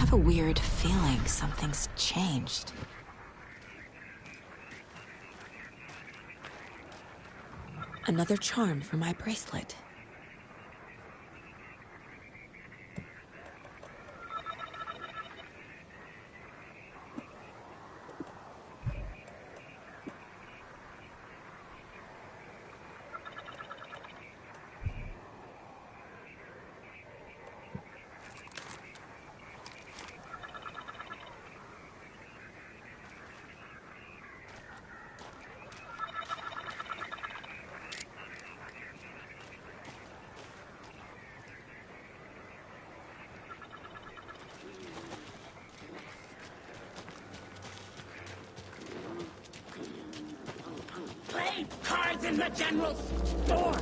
have a weird feeling something's changed. Another charm for my bracelet. Cards in the general store!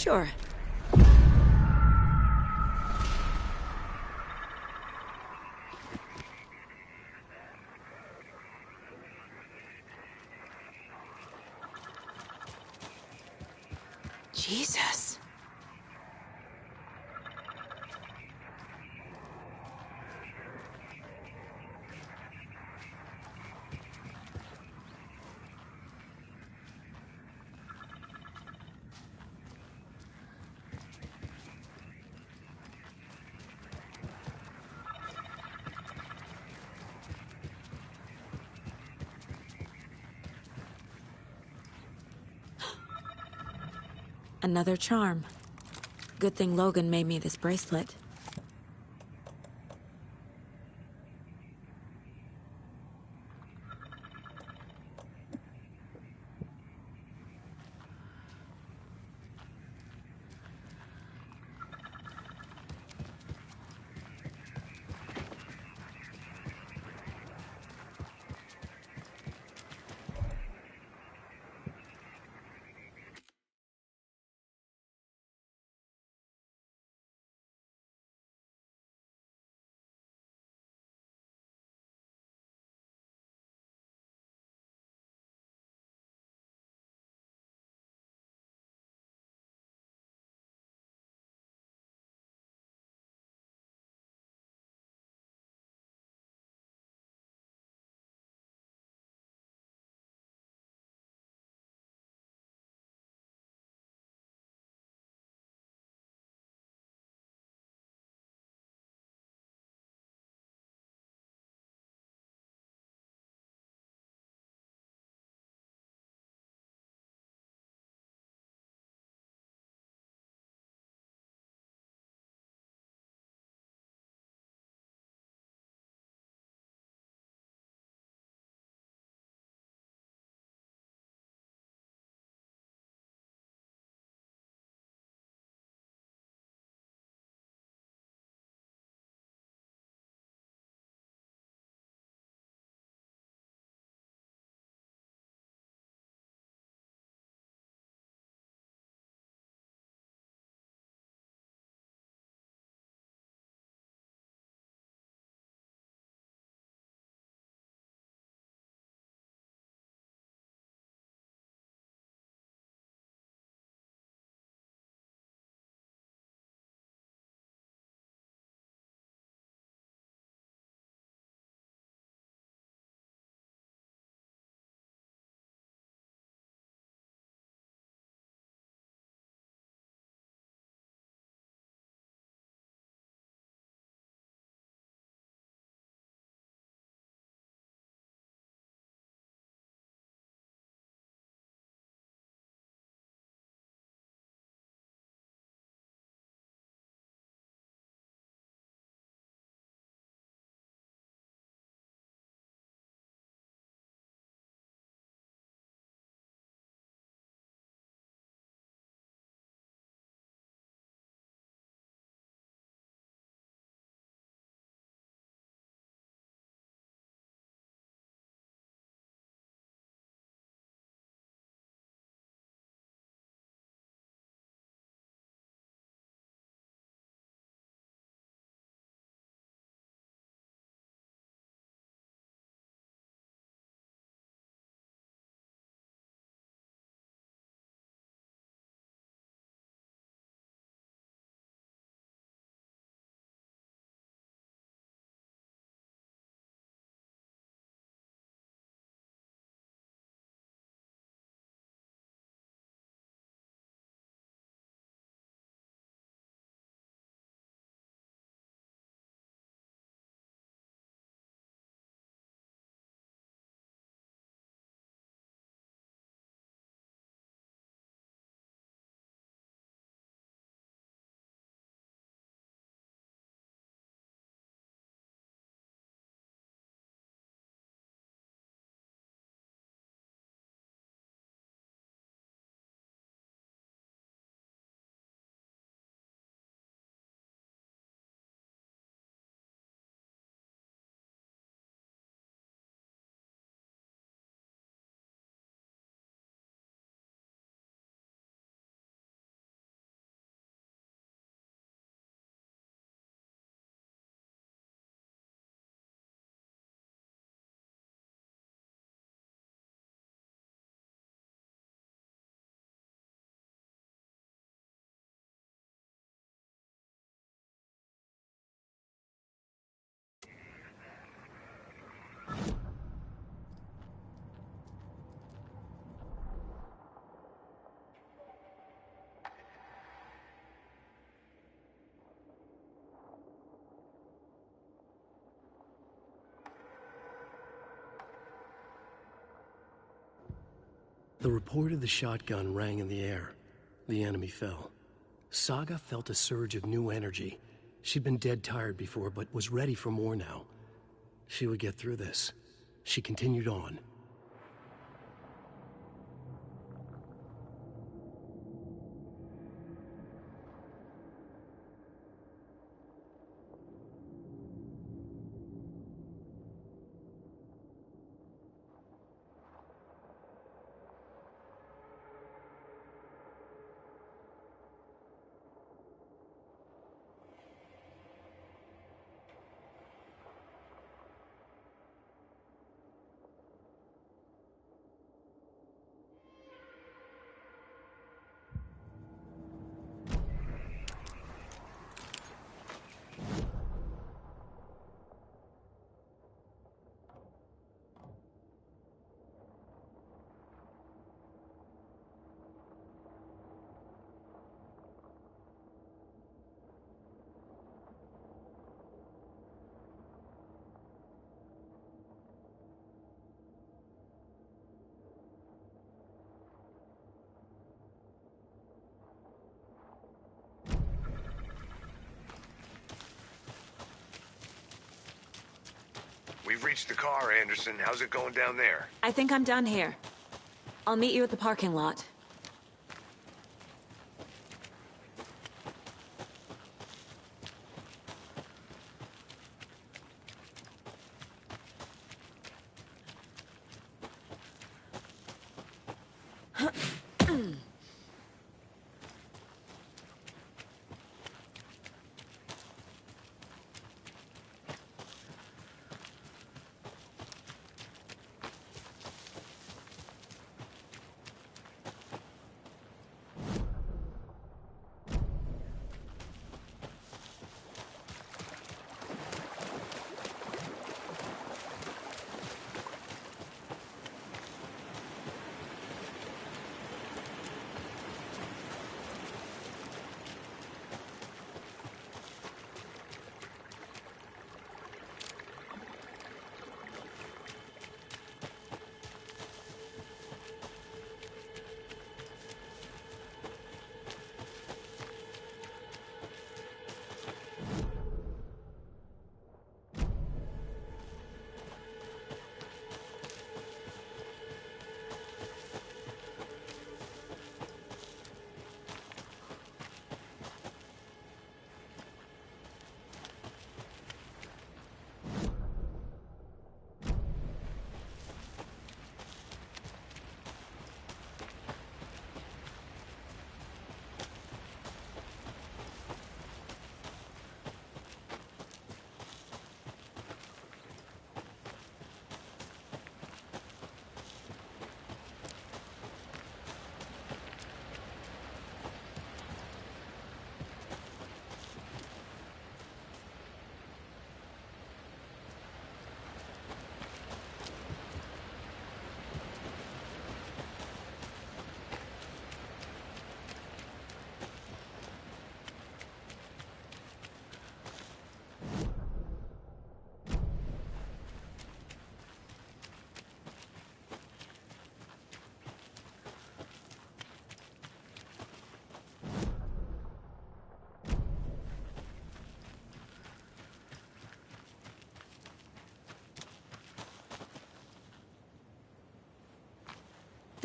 Sure. Jesus. Another charm. Good thing Logan made me this bracelet. The report of the shotgun rang in the air. The enemy fell. Saga felt a surge of new energy. She'd been dead tired before, but was ready for more now. She would get through this. She continued on. We've reached the car, Anderson. How's it going down there? I think I'm done here. I'll meet you at the parking lot.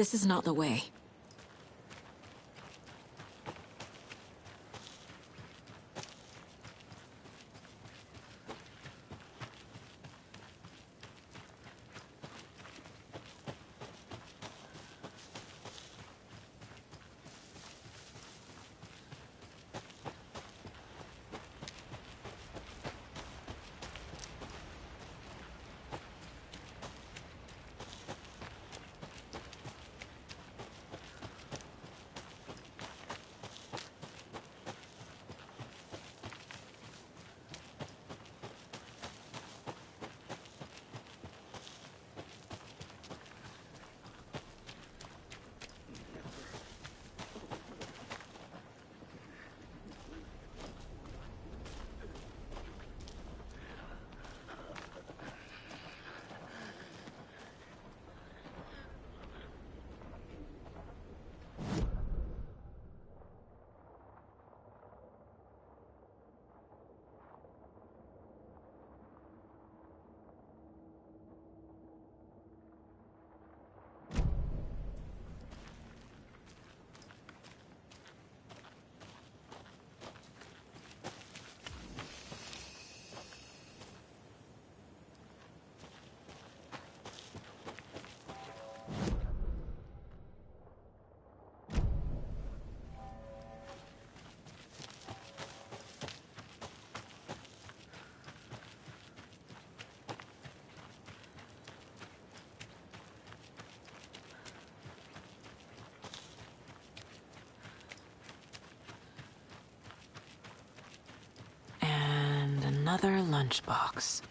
This is not the way. Another lunchbox.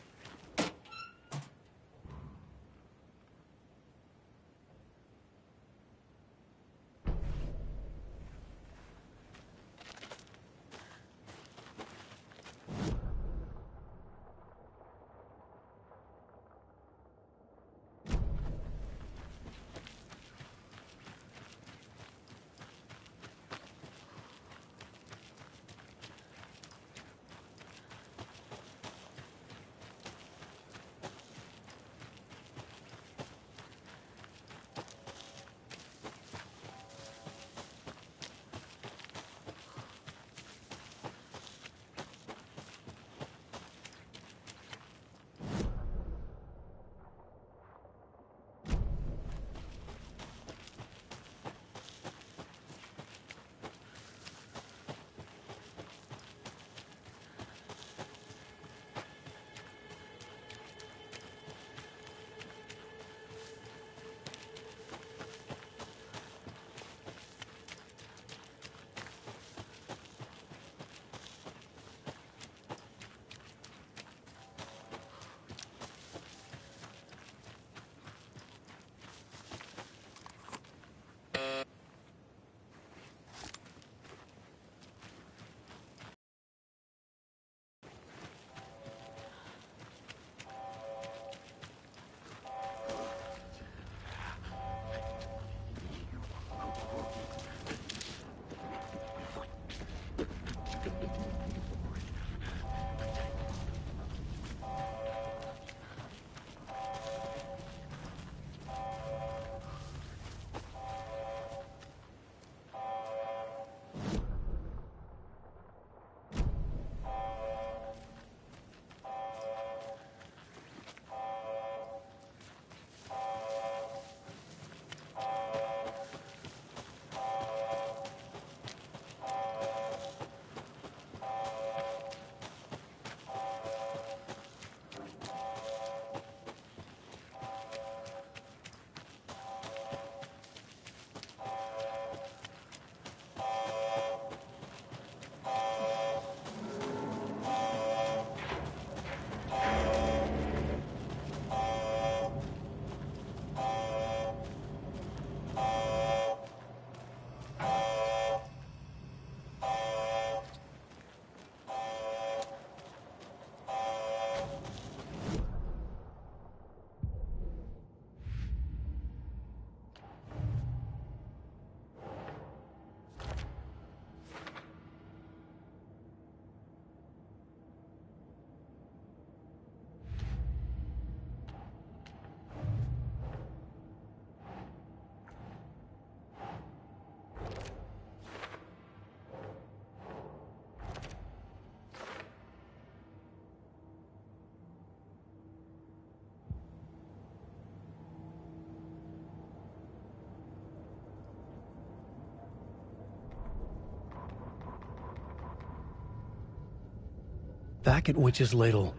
Back at Witch's Ladle,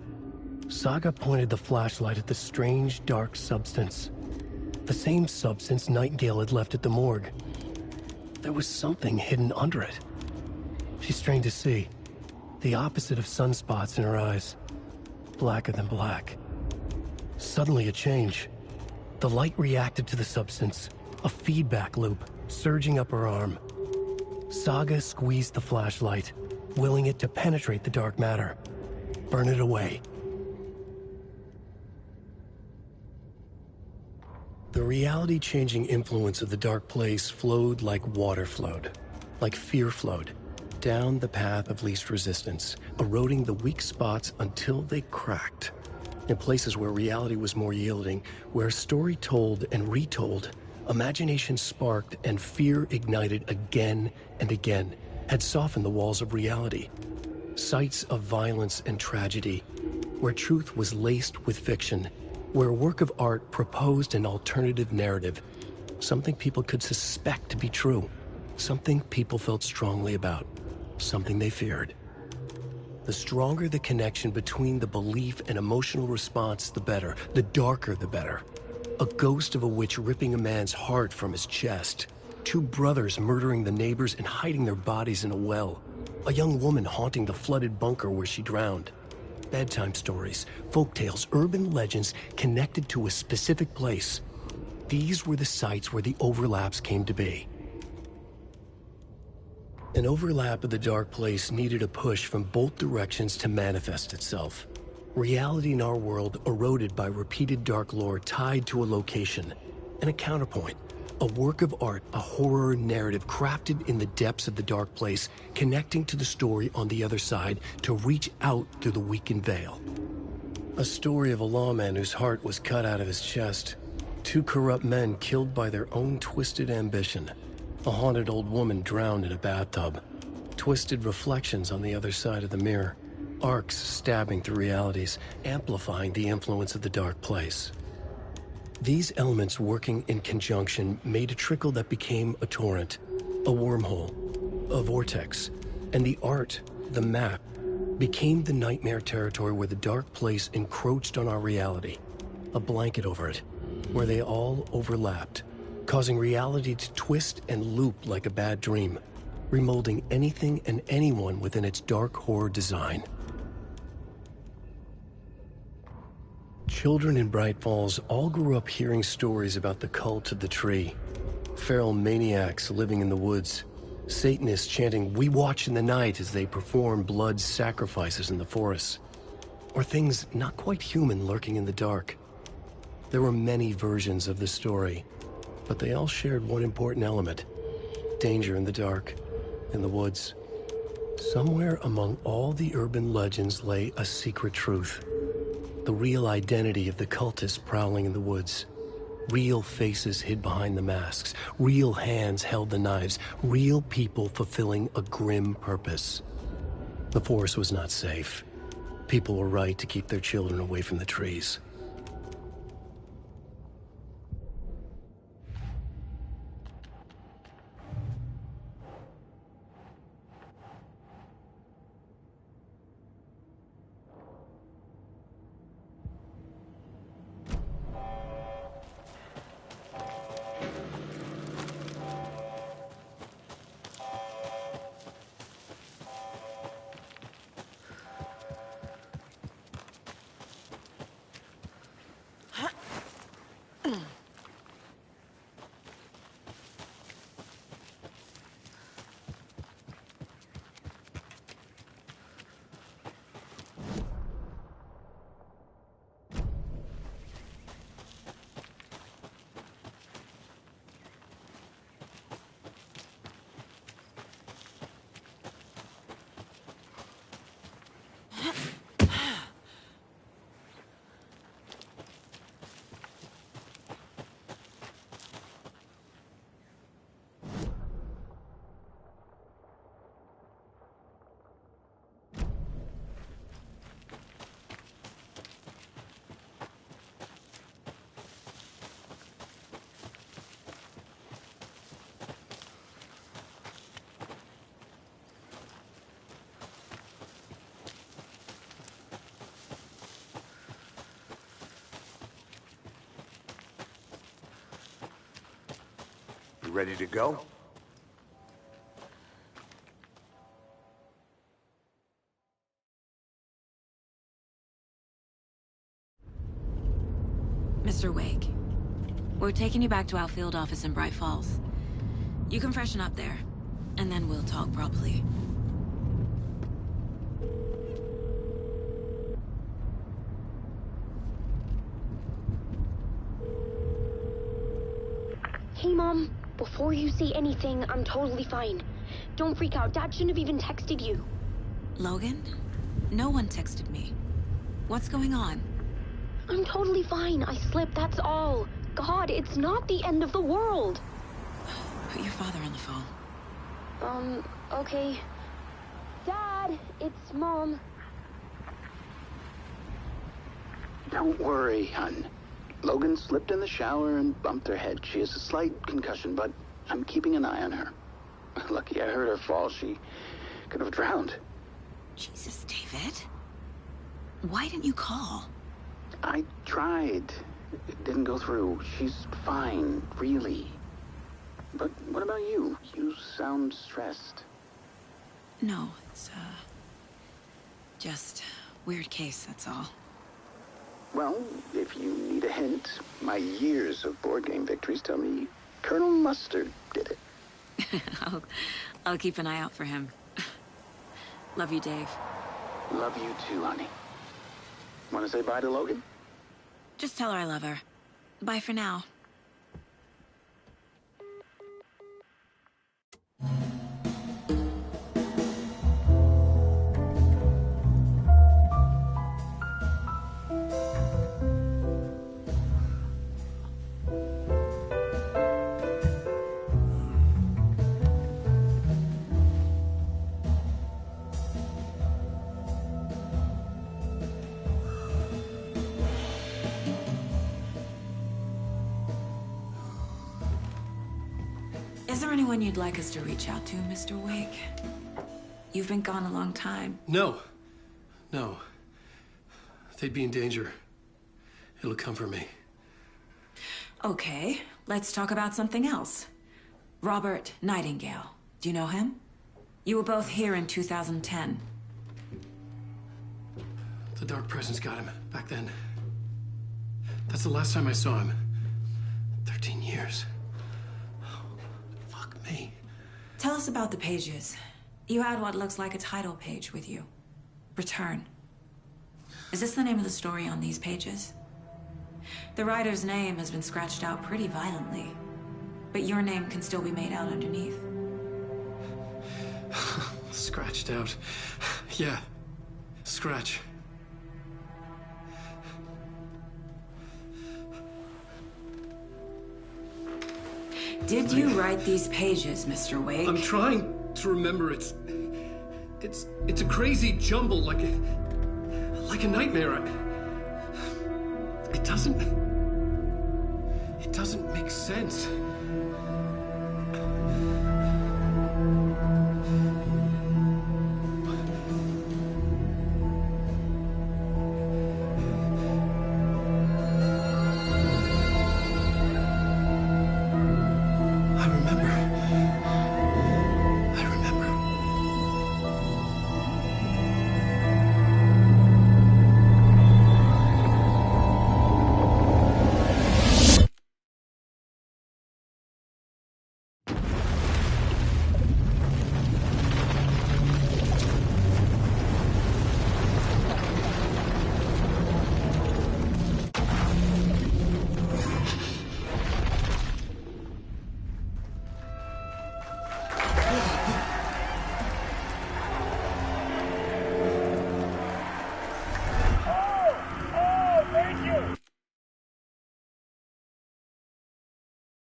Saga pointed the flashlight at the strange, dark substance. The same substance Nightingale had left at the morgue. There was something hidden under it. She strained to see. The opposite of sunspots in her eyes. Blacker than black. Suddenly a change. The light reacted to the substance. A feedback loop, surging up her arm. Saga squeezed the flashlight, willing it to penetrate the dark matter. Burn it away. The reality-changing influence of the dark place flowed like water flowed, like fear flowed, down the path of least resistance, eroding the weak spots until they cracked. In places where reality was more yielding, where story told and retold, imagination sparked and fear ignited again and again, had softened the walls of reality. Sites of violence and tragedy, where truth was laced with fiction, where a work of art proposed an alternative narrative, something people could suspect to be true, something people felt strongly about, something they feared. The stronger the connection between the belief and emotional response, the better. The darker, the better. A ghost of a witch ripping a man's heart from his chest. Two brothers murdering the neighbors and hiding their bodies in a well. A young woman haunting the flooded bunker where she drowned. bedtime stories, folktales, urban legends connected to a specific place. These were the sites where the overlaps came to be. An overlap of the dark place needed a push from both directions to manifest itself. Reality in our world eroded by repeated dark lore tied to a location, and a counterpoint, a work of art, a horror narrative crafted in the depths of the dark place, connecting to the story on the other side to reach out through the weakened veil. A story of a lawman whose heart was cut out of his chest, two corrupt men killed by their own twisted ambition, a haunted old woman drowned in a bathtub, twisted reflections on the other side of the mirror, arcs stabbing through realities, amplifying the influence of the dark place. These elements working in conjunction made a trickle that became a torrent, a wormhole, a vortex, and the art, the map, became the nightmare territory where the dark place encroached on our reality, a blanket over it, where they all overlapped, causing reality to twist and loop like a bad dream, remolding anything and anyone within its dark horror design. Children in Bright Falls all grew up hearing stories about the cult of the tree, feral maniacs living in the woods, Satanists chanting, "We watch in the night" as they perform blood sacrifices in the forests, or things not quite human lurking in the dark. There were many versions of the story, but they all shared one important element: danger in the dark, in the woods. Somewhere among all the urban legends lay a secret truth. The real identity of the cultists prowling in the woods. Real faces hid behind the masks. Real hands held the knives. Real people fulfilling a grim purpose. The forest was not safe. People were right to keep their children away from the trees. Ready to go? Mr. Wake, we're taking you back to our field office in Bright Falls. You can freshen up there, and then we'll talk properly. Hey, Mom. Before you say anything, I'm totally fine. Don't freak out. Dad shouldn't have even texted you. Logan? No one texted me. What's going on? I'm totally fine. I slipped, that's all. God, it's not the end of the world. Put your father on the phone. Okay. Dad, it's Mom. Don't worry, hon. Logan slipped in the shower and bumped her head. She has a slight concussion, but I'm keeping an eye on her. Lucky I heard her fall. She could have drowned. Jesus, David. Why didn't you call? I tried. It didn't go through. She's fine, really. But what about you? You sound stressed. No, it's, just Weird case, that's all. Well, if you need a hint, my years of board game victories tell me Colonel Mustard did it. I'll keep an eye out for him. Love you, Dave. Love you too, honey. Want to say bye to Logan? Just tell her I love her. Bye for now. Is there anyone you'd like us to reach out to, Mr. Wake? You've been gone a long time. No. No. They'd be in danger. It'll come for me. Okay, let's talk about something else. Robert Nightingale. Do you know him? You were both here in 2010. The Dark Presence got him back then. That's the last time I saw him. 13 years. Fuck me. Tell us about the pages. You had what looks like a title page with you. Return. Is this the name of the story on these pages? The writer's name has been scratched out pretty violently, but your name can still be made out underneath. Scratched out. Yeah. Scratch. Did you write these pages, Mr. Wake? I'm trying to remember. It's a crazy jumble, like a nightmare. It doesn't make sense.